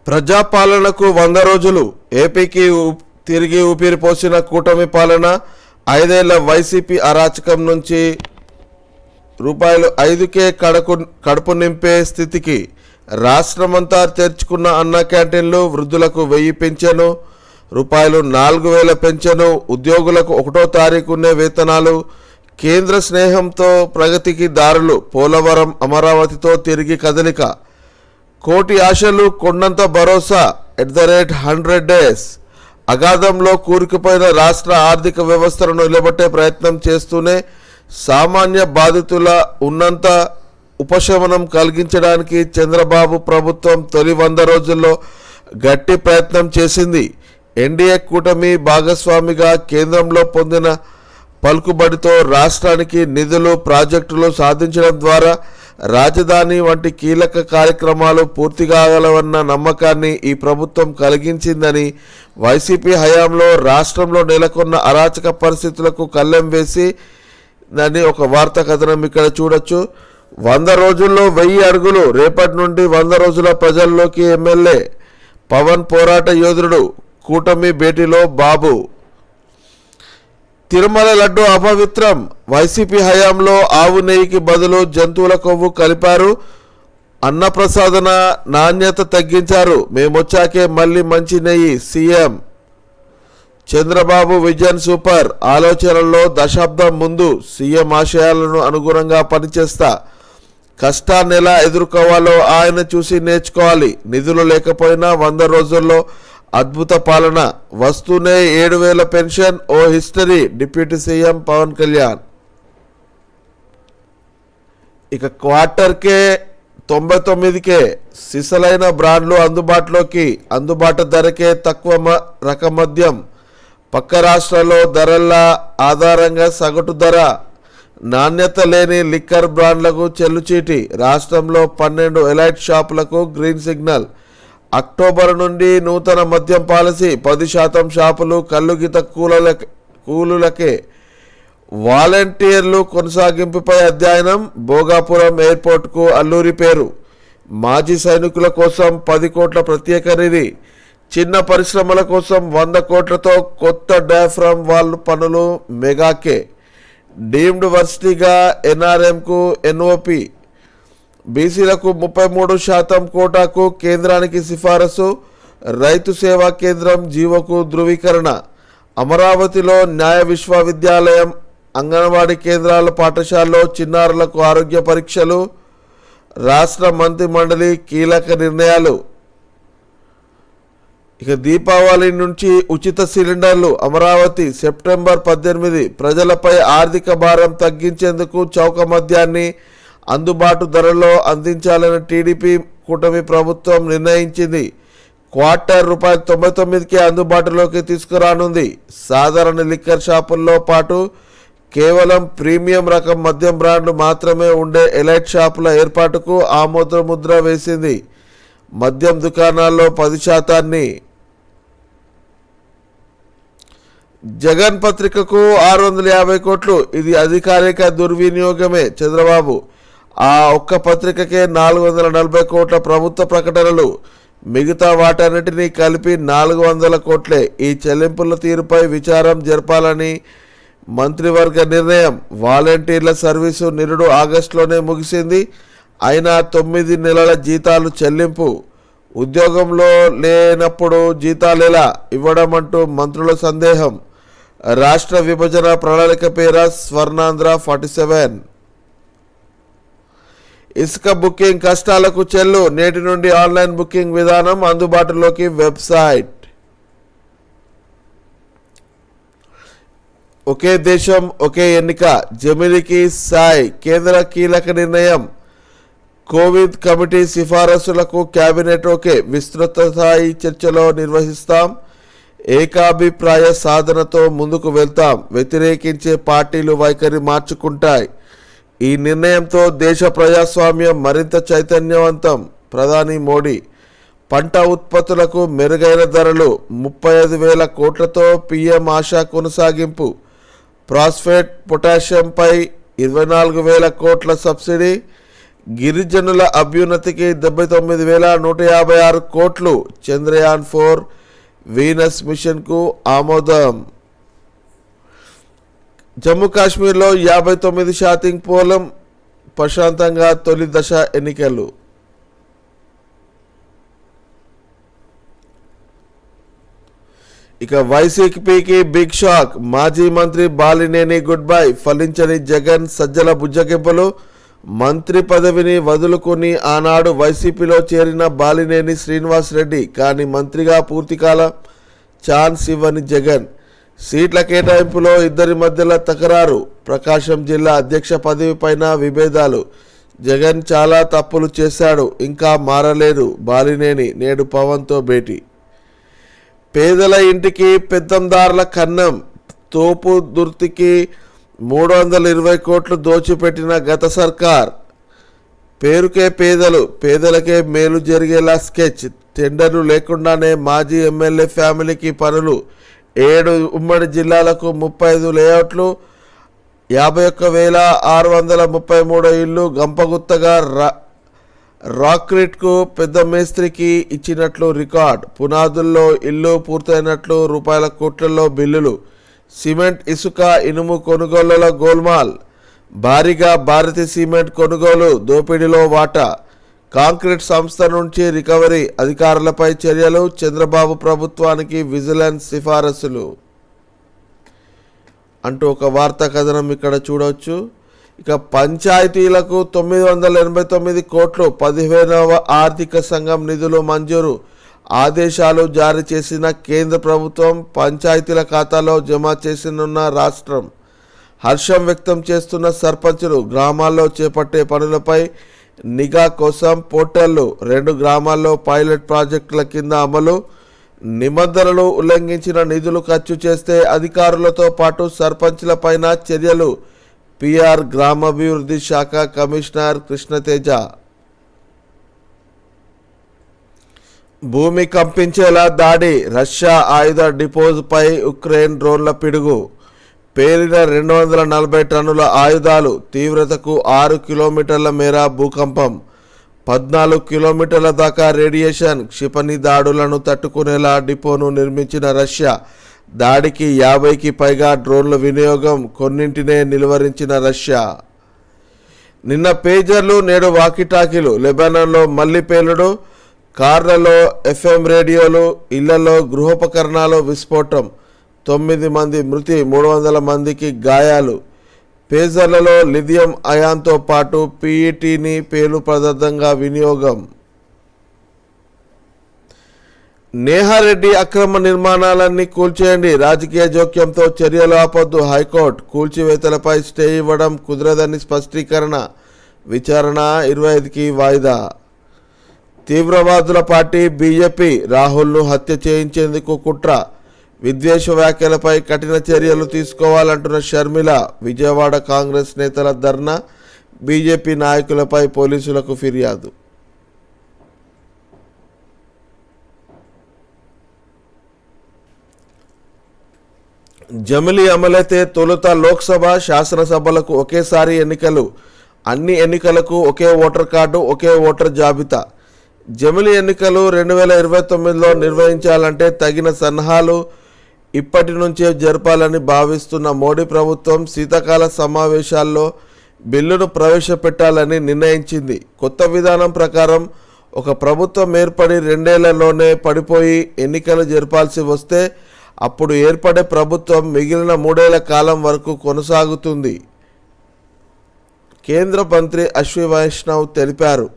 ప్రజాపాలనకు 100 రోజులు. ఏపీకి తిరిగి ఊపిరి పోసిన కూటమి పాలన. 5 ఏళ్ల వైసీపీ అరాచకం నుంచి రూపాయలు 5కే కడుపు నింపే స్థితికి. రాష్ట్రమంతా తెరుచుకున్న అన్న క్యాంటీన్లు. వృద్ధులకు 1000 పెన్షను, రూపాయలు 4000 పెన్షను. ఉద్యోగులకు 1వ తారీఖునే వేతనాలు. కేంద్ర స్నేహంతో ప్రగతికి దారులు. పోలవరం, అమరావతితో తిరిగి కదలిక. కోటి ఆశలు, కొండంత భరోసా. @100 days. అగాధంలో కూరుకుపోయిన రాష్ట్ర ఆర్థిక వ్యవస్థను నిలబెట్టే ప్రయత్నం చేస్తూనే సామాన్య బాధితుల ఉన్నంత ఉపశమనం కలిగించడానికి చంద్రబాబు ప్రభుత్వం తొలి 100 రోజుల్లో గట్టి ప్రయత్నం చేసింది. ఎన్డీఏ కూటమి భాగస్వామిగా కేంద్రంలో పొందిన పలుకుబడితో రాష్ట్రానికి నిధులు, ప్రాజెక్టులు సాధించడం ద్వారా రాజధాని వంటి కీలక కార్యక్రమాలు పూర్తి కాగలవన్న నమ్మకాన్ని ఈ ప్రభుత్వం కలిగించిందని, వైసీపీ హయాంలో రాష్ట్రంలో నెలకొన్న అరాచక పరిస్థితులకు కళ్ళెం వేసి దాన్ని ఒక వార్తా కథనం ఇక్కడ చూడొచ్చు. 100 రోజుల్లో 1000 అడుగులు. రేపటి నుండి 100 రోజుల ప్రజల్లోకి. ఎమ్మెల్యే పవన్ పోరాట యోధుడు. కూటమి భేటీలో బాబు. తిరుమల లడ్డు అపవిత్రం. వైసీపీ హయాంలో ఆవు నెయ్యికి బదులు జంతువుల కొవ్వు కలిపారు. అన్నప్రసాదన నాణ్యత తగ్గించారు. మేమొచ్చాకే మళ్ళీ మంచి నెయ్యి. CM Chandrababu vision super. ఆలోచనల్లో దశాబ్దం ముందు. సీఎం ఆశయాలను అనుగుణంగా పనిచేస్తా. కష్టాన్ని ఎలా ఎదుర్కోవాలో ఆయన చూసి నేర్చుకోవాలి. నిధులు లేకపోయినా 100 రోజుల్లో అద్భుత పాలన. వస్తూనే 7000 పెన్షన్. ఓ history. Deputy CM Pawan Kalyan. ఇక క్వార్టర్కే 99కే సిసలైన బ్రాండ్లు అందుబాటులోకి. అందుబాటు ధరకే తక్కువ రకం మద్యం. పక్క రాష్ట్రాల్లో ధరల ఆధారంగా సగటు ధర. నాణ్యత లేని లిక్కర్ బ్రాండ్లకు చెల్లుచీటి. రాష్ట్రంలో 12 ఎలైట్ షాపులకు గ్రీన్ సిగ్నల్. అక్టోబర్ నుండి నూతన మద్యం పాలసీ. 10% షాపులు కల్లుగీత కూలులకే. వాలంటీర్లు కొనసాగింపుపై అధ్యయనం. భోగాపురం ఎయిర్పోర్టుకు అల్లూరి పేరు. మాజీ సైనికుల కోసం 10 కోట్ల ప్రత్యేక నిధి. చిన్న పరిశ్రమల కోసం 100 కోట్లతో కొత్త డయాఫ్రామ్ వాల్ పనులు. మెగాకే. డీమ్డ్ వర్సిటీగా ఎన్ఆర్ఎంకు ఎన్ఓపి. బీసీలకు 33% కోటాకు కేంద్రానికి సిఫారసు. రైతు సేవా కేంద్రం జీవోకు ధృవీకరణ. అమరావతిలో న్యాయ విశ్వవిద్యాలయం. అంగన్వాడీ కేంద్రాల పాఠశాలలో చిన్నారులకు ఆరోగ్య పరీక్షలు. రాష్ట్ర మంత్రి మండలి కీలక నిర్ణయాలు. ఇక దీపావళి నుంచి ఉచిత సిలిండర్లు. అమరావతి సెప్టెంబర్ 18. ప్రజలపై ఆర్థిక భారం తగ్గించేందుకు చౌక మద్యాన్ని అందుబాటు ధరలో అందించాలని టీడీపీ కూటమి ప్రభుత్వం నిర్ణయించింది. క్వార్టర్ ₹99కే అందుబాటులోకి తీసుకురానుంది. సాధారణ లిక్కర్ షాపుల్లో పాటు కేవలం ప్రీమియం రకం మద్యం బ్రాండ్లు మాత్రమే ఉండే ఎలైట్ షాపుల ఏర్పాటుకు ఆమోద ముద్ర వేసింది. మద్యం దుకాణాల్లో 10%. జగన్ పత్రికకు 650 కోట్లు. ఇది అధికారిక దుర్వినియోగమే. చంద్రబాబు ఆ ఒక్క పత్రికకే 440 కోట్ల ప్రభుత్వ ప్రకటనలు. మిగతా వాటన్నిటినీ కలిపి 400 కోట్లే. ఈ చెల్లింపుల తీరుపై విచారం జరపాలని మంత్రివర్గ నిర్ణయం. వాలంటీర్ల సర్వీసు నిరుడు ఆగస్టులోనే ముగిసింది. అయినా 9 నెలల జీతాలు చెల్లింపు. ఉద్యోగంలో లేనప్పుడు జీతాలెలా ఇవ్వడం అంటూ మంత్రుల సందేహం. రాష్ట్ర విభజన ప్రణాళిక పేర స్వర్ణాంధ్ర 47. ఇసుక బుకింగ్ కష్టాలకు చెల్లు. నేటి నుండి ఆన్లైన్ బుకింగ్ విధానం అందుబాటులోకి. వెబ్సైట్. ఒకే దేశం ఒకే ఎన్నిక. జమిలికి సాయ్. కేంద్ర కీలక నిర్ణయం. కోవిడ్ కమిటీ సిఫారసులకు కేబినెట్ ఓకే. విస్తృత స్థాయి చర్చలో నిర్వహిస్తాం. ఏకాభిప్రాయ సాధనతో ముందుకు వెళ్తాం. వ్యతిరేకించే పార్టీలు వైఖరి మార్చుకుంటాయి. ఈ నిర్ణయంతో దేశ ప్రజాస్వామ్యం మరింత చైతన్యవంతం. ప్రధాని మోడీ. పంట ఉత్పత్తులకు మెరుగైన ధరలు. 35,000 కోట్లతో పీఎం ఆశా కొనసాగింపు. ప్రాస్ఫేట్ పొటాషియంపై 24,000 కోట్ల సబ్సిడీ. గిరిజనుల అభ్యున్నతికి 79,156 కోట్లు. చంద్రయాన్ 4 వీనస్ మిషన్కు ఆమోదం. జమ్మూ కాశ్మీర్లో 59% పోలం. ప్రశాంతంగా తొలి దశ ఎన్నికలు. ఇక వైసీపీకి బిగ్ షాక్. మాజీ మంత్రి బాలినేని గుడ్ బై. ఫలించని జగన్ సజ్జల బుజ్జగింపులు. మంత్రి పదవిని వదులుకుని ఆనాడు వైసీపీలో చేరిన బాలినేని శ్రీనివాస్ రెడ్డి కానీ మంత్రిగా పూర్తికాలం ఛాన్స్ ఇవ్వని జగన్. సీట్ల కేటాయింపులో ఇద్దరి మధ్యలో తకరారు. ప్రకాశం జిల్లా అధ్యక్ష పదవిపైన విభేదాలు. జగన్ చాలా తప్పులు చేశాడు, ఇంకా మారలేదు. బాలినేని నేడు పవన్తో భేటీ. పేదల ఇంటికి పెత్తందారుల కన్నం. తోపు దుర్తికి 320 కోట్లు దోచిపెట్టిన గత సర్కార్. పేరుకే పేదలు, పేదలకే మేలు జరిగేలా స్కెచ్. టెండర్లు లేకుండానే మాజీ ఎమ్మెల్యే ఫ్యామిలీకి పనులు. 7 ఉమ్మడి జిల్లాలకు 35 లేఅవుట్లు. 51,633 ఇళ్లు. గంపగుత్తగా రాక్రిట్కు పెద్ద మేస్త్రికి ఇచ్చినట్లు రికార్డ్. పునాదుల్లో ఇల్లు పూర్తయినట్లు రూపాయల కోట్లలో బిల్లులు. సిమెంట్, ఇసుక, ఇనుము కొనుగోళ్లలో గోల్మాల్. భారీగా భారతీ సిమెంట్ కొనుగోలు దోపిడీలో వాటా. కాంక్రీట్ సంస్థ నుంచి రికవరీ. అధికారులపై చర్యలు. చంద్రబాబు ప్రభుత్వానికి విజిలెన్స్ సిఫారసులు అంటూ ఒక వార్తా కథనం ఇక్కడ చూడవచ్చు. ఇక పంచాయతీలకు 989 కోట్లు. 15వ ఆర్థిక సంఘం నిధులు మంజూరు. ఆదేశాలు జారీ చేసిన కేంద్ర ప్రభుత్వం పంచాయతీల ఖాతాలో జమ చేసినున్న రాష్ట్రం. హర్షం వ్యక్తం చేస్తున్న సర్పంచులు. గ్రామాల్లో చేపట్టే పనులపై నిఘా కోసం పోర్టళ్లు. 2 గ్రామాల్లో పైలట్ ప్రాజెక్టుల కింద అమలు. నిబంధనలు ఉల్లంఘించిన నిధులు ఖర్చు చేస్తే అధికారులతో పాటు సర్పంచ్లపైన చర్యలు. పిఆర్ గ్రామాభివృద్ధి శాఖ కమిషనర్ కృష్ణతేజ. భూమి కంపించేలా దాడి. రష్యా ఆయుధ డిపోపై ఉక్రెయిన్ డ్రోన్ల పిడుగు. పేలిన 240 టన్నుల ఆయుధాలు. తీవ్రతకు 6 కిలోమీటర్ల మేర భూకంపం. 14 కిలోమీటర్ల దాకా రేడియేషన్. క్షిపణి దాడులను తట్టుకునేలా డిపోను నిర్మించిన రష్యా. దాడికి 50కి పైగా డ్రోన్ల వినియోగం. కొన్నింటినే నిలువరించిన రష్యా. నిన్న పేజర్లు, నేడు వాకీటాకీలు. లెబనాన్లో మళ్లీ పేలుడు. కార్లలో ఎఫ్ఎం రేడియోలు. ఇళ్లలో గృహోపకరణాలు విస్ఫోటం. 9 మంది మృతి, 300 మందికి గాయాలు. పేజర్లలో లిథియం అయాన్తో పాటు పీఈటీని పేలు పదార్థంగా వినియోగం. నేహారెడ్డి అక్రమ నిర్మాణాలన్నీ కూల్చేయండి. రాజకీయ జోక్యంతో చర్యలు ఆపొద్దు. హైకోర్టు. కూల్చివేతలపై స్టే ఇవ్వడం కుదరదని స్పష్టీకరణ. విచారణ 25కి వాయిదా. తీవ్రవాదుల పార్టీ బీజేపీ. రాహుల్ను హత్య చేయించేందుకు కుట్ర. విద్వేష వ్యాఖ్యలపై కఠిన చర్యలు తీసుకోవాలంటున్న షర్మిల. విజయవాడ కాంగ్రెస్ నేతల ధర్నా. బీజేపీ నాయకులపై పోలీసులకు ఫిర్యాదు. జమిలీ అమలైతే తొలుత లోక్సభ, శాసనసభలకు ఒకేసారి ఎన్నికలు. అన్ని ఎన్నికలకు ఒకే ఓటర్ కార్డు, ఒకే ఓటర్ జాబితా. జమిలీ ఎన్నికలు 2029లో నిర్వహించాలంటే తగిన సన్నాహాలు ఇప్పటి నుంచే జరపాలని భావిస్తున్న మోడీ ప్రభుత్వం శీతాకాల సమావేశాల్లో బిల్లును ప్రవేశపెట్టాలని నిర్ణయించింది. కొత్త విధానం ప్రకారం ఒక ప్రభుత్వం ఏర్పడి 2 ఏళ్లలోనే పడిపోయి ఎన్నికలు జరపాల్సి వస్తే అప్పుడు ఏర్పడే ప్రభుత్వం మిగిలిన 3 ఏళ్ల కాలం వరకు కొనసాగుతుంది. కేంద్ర మంత్రి అశ్విని వైష్ణవ్ తెలిపారు.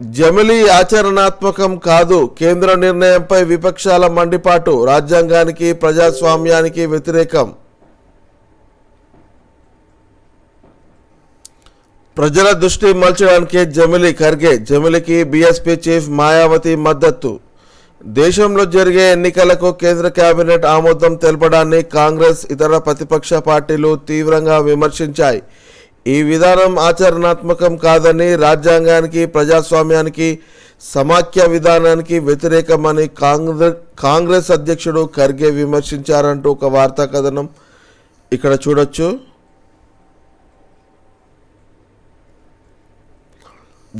జమిలీ ఆచరణాత్మకం కాదు. కేంద్ర నిర్ణయంపై విపక్షాల మండిపాటు. రాజ్యాంగానికి, ప్రజాస్వామ్యానికి వ్యతిరేకం. ప్రజల దృష్టి మళ్చడానికి జమిలీ. ఖర్గే. జమిలీకి బీఎస్పీ చీఫ్ మాయావతి మద్దతు. దేశంలో జరిగే ఎన్నికలకు కేంద్ర కేబినెట్ ఆమోదం తెలపడాన్ని కాంగ్రెస్, ఇతర ప్రతిపక్ష పార్టీలు తీవ్రంగా విమర్శించాయి. ఈ విధానం ఆచరణాత్మకం కాదని, రాజ్యాంగానికి, ప్రజాస్వామ్యానికి, సమాఖ్య విధానానికి వ్యతిరేకమని కాంగ్రెస్ అధ్యక్షుడు ఖర్గే విమర్శించారంటూ ఒక వార్తా కథనం ఇక్కడ చూడొచ్చు.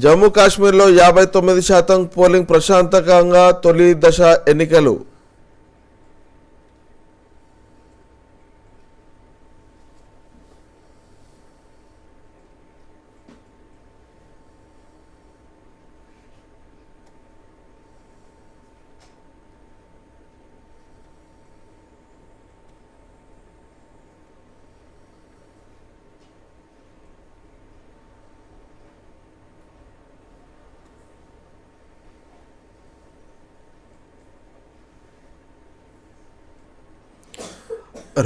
జమ్మూ కాశ్మీర్లో 59% పోలింగ్ ప్రశాంతంగా తొలి దశ ఎన్నికలు.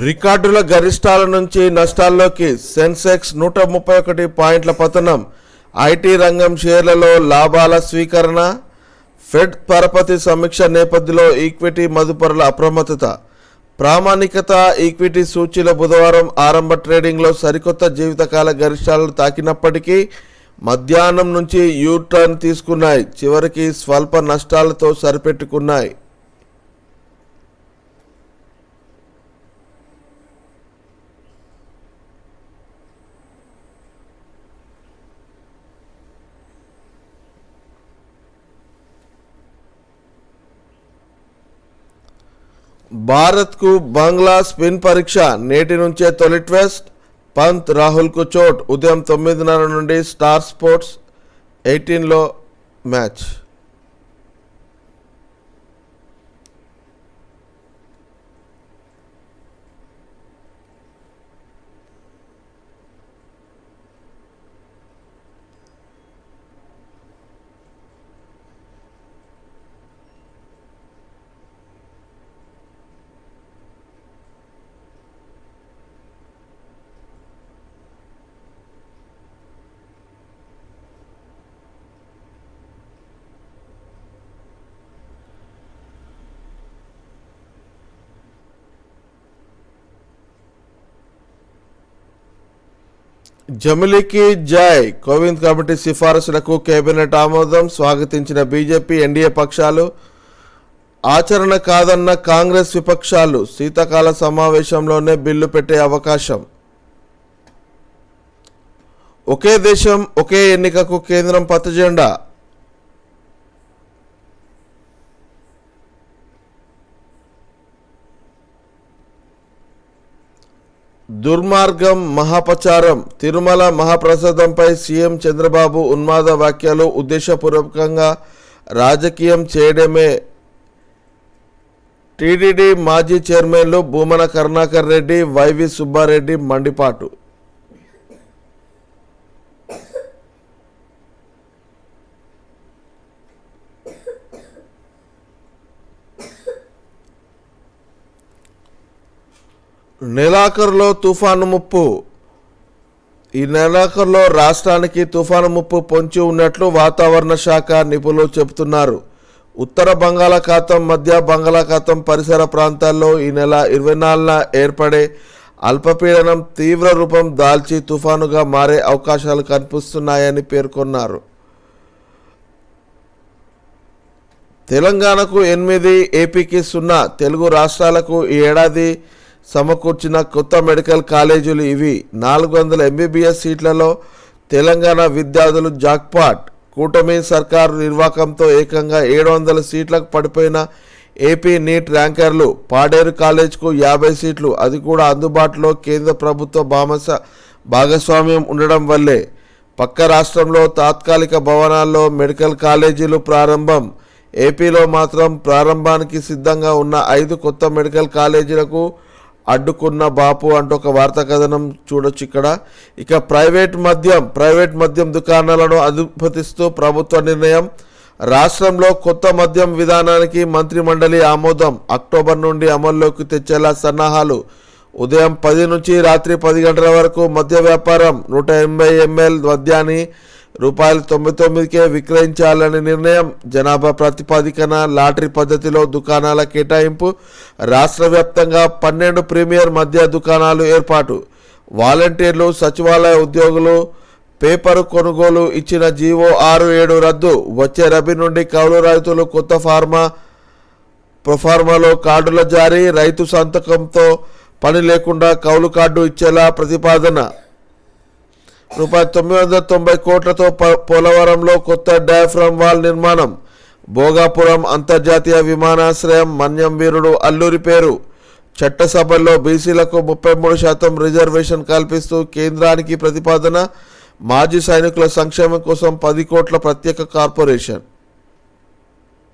రికార్డుల గరిష్టాల నుంచి నష్టాల్లోకి. సెన్సెక్స్ 131 పాయింట్ల పతనం. ఐటీ రంగం షేర్లలో లాభాల స్వీకరణ. ఫెడ్ పరపతి సమీక్ష నేపథ్యంలో ఈక్విటీ మదుపరుల అప్రమత్తత. ప్రామాణికత ఈక్విటీ సూచీల బుధవారం ఆరంభ ట్రేడింగ్లో సరికొత్త జీవితకాల గరిష్టాలను తాకినప్పటికీ మధ్యాహ్నం నుంచి యూటర్న్ తీసుకున్నాయి. చివరికి స్వల్ప నష్టాలతో సరిపెట్టుకున్నాయి. భారత్కు బంగ్లా స్పిన్ పరీక్ష. నేటి నుంచే తొలి టెస్ట్. పంత్, రాహుల్కు చోట్. ఉదయం 9:30 నుండి స్టార్ స్పోర్ట్స్ 18లో మ్యాచ్. జమిలీకి జై. కోవింద్ కమిటీ సిఫారసులకు కేబినెట్ ఆమోదం. స్వాగతించిన బీజేపీ, ఎన్డీఏ పక్షాలు. ఆచరణ కాదన్న కాంగ్రెస్ విపక్షాలు. శీతాకాల సమావేశంలోనే బిల్లు పెట్టే అవకాశం. ఒకే దేశం ఒకే ఎన్నికకు కేంద్రం పచ్చజెండా. దుర్మార్గం, మహాపచారం. తిరుమల మహాప్రసాదంపై సీఎం చంద్రబాబు ఉన్మాద వ్యాఖ్యలు ఉద్దేశపూర్వకంగా రాజకీయం చేయడమే. టీటీడీ మాజీ చైర్మన్లు భూమన కరుణాకర్ రెడ్డి, వైవి సుబ్బారెడ్డి మండిపాటు. నెలాఖరులో తుఫాను ముప్పు. ఈ నెలాఖరులో రాష్ట్రానికి తుఫాను ముప్పు పొంచి ఉన్నట్లు వాతావరణ శాఖ నిపుణులు చెబుతున్నారు. ఉత్తర బంగాళాఖాతం, మధ్య బంగాళాఖాతం పరిసర ప్రాంతాల్లో ఈ నెల 24న ఏర్పడే అల్పపీడనం తీవ్ర రూపం దాల్చి తుఫానుగా మారే అవకాశాలు కనిపిస్తున్నాయని పేర్కొన్నారు. తెలంగాణకు 8, ఏపీకి 0. తెలుగు రాష్ట్రాలకు ఈ ఏడాది సమకూర్చిన కొత్త మెడికల్ కాలేజీలు ఇవి. 400 ఎంబీబీఎస్ సీట్లలో తెలంగాణ విద్యార్థులు జాక్పాట్. కూటమి సర్కారు నిర్వాకంతో ఏకంగా 700 సీట్లకు పడిపోయిన ఏపీ నీట్ ర్యాంకర్లు. పాడేరు కాలేజ్కు 50 సీట్లు, అది కూడా అందుబాటులో కేంద్ర ప్రభుత్వ భాగస్వామ్యం ఉండడం వల్లే. పక్క రాష్ట్రంలో తాత్కాలిక భవనాల్లో మెడికల్ కాలేజీలు ప్రారంభం. ఏపీలో మాత్రం ప్రారంభానికి సిద్ధంగా ఉన్న 5 కొత్త మెడికల్ కాలేజీలకు అడ్డుకున్న బాపు అంటూ ఒక వార్తా కథనం చూడొచ్చు ఇక్కడ. ఇక ప్రైవేట్ మద్యం దుకాణాలను అనుమతిస్తూ ప్రభుత్వ నిర్ణయం. రాష్ట్రంలో కొత్త మద్యం విధానానికి మంత్రి మండలి ఆమోదం. అక్టోబర్ నుండి అమల్లోకి తెచ్చేలా సన్నాహాలు. ఉదయం 10 నుంచి రాత్రి 10 గంటల వరకు మద్య వ్యాపారం. 180 ml మద్యాన్ని ₹99కే విక్రయించాలని నిర్ణయం. జనాభా ప్రాతిపదికన లాటరీ పద్ధతిలో దుకాణాల కేటాయింపు. రాష్ట్ర వ్యాప్తంగా 12 ప్రీమియర్ మద్య దుకాణాలు ఏర్పాటు. వాలంటీర్లు, సచివాలయ ఉద్యోగులు పేపరు కొనుగోలు ఇచ్చిన జీవో 6-7 రద్దు. వచ్చే రబీ నుండి కౌలు రైతులు కొత్త ప్రొఫార్మాలో కార్డుల జారీ. రైతు సంతకంతో పని లేకుండా కౌలు కార్డు ఇచ్చేలా ప్రతిపాదన. రూపాయి 990 కోట్లతో పోలవరంలో కొత్త డయాఫ్రమ్ వాల్ నిర్మాణం. భోగాపురం అంతర్జాతీయ విమానాశ్రయం మన్యం వీరుడు అల్లూరి పేరు. చట్టసభల్లో బీసీలకు 33% రిజర్వేషన్ కల్పిస్తూ కేంద్రానికి ప్రతిపాదన. మాజీ సైనికుల సంక్షేమం కోసం 10 కోట్ల ప్రత్యేక కార్పొరేషన్.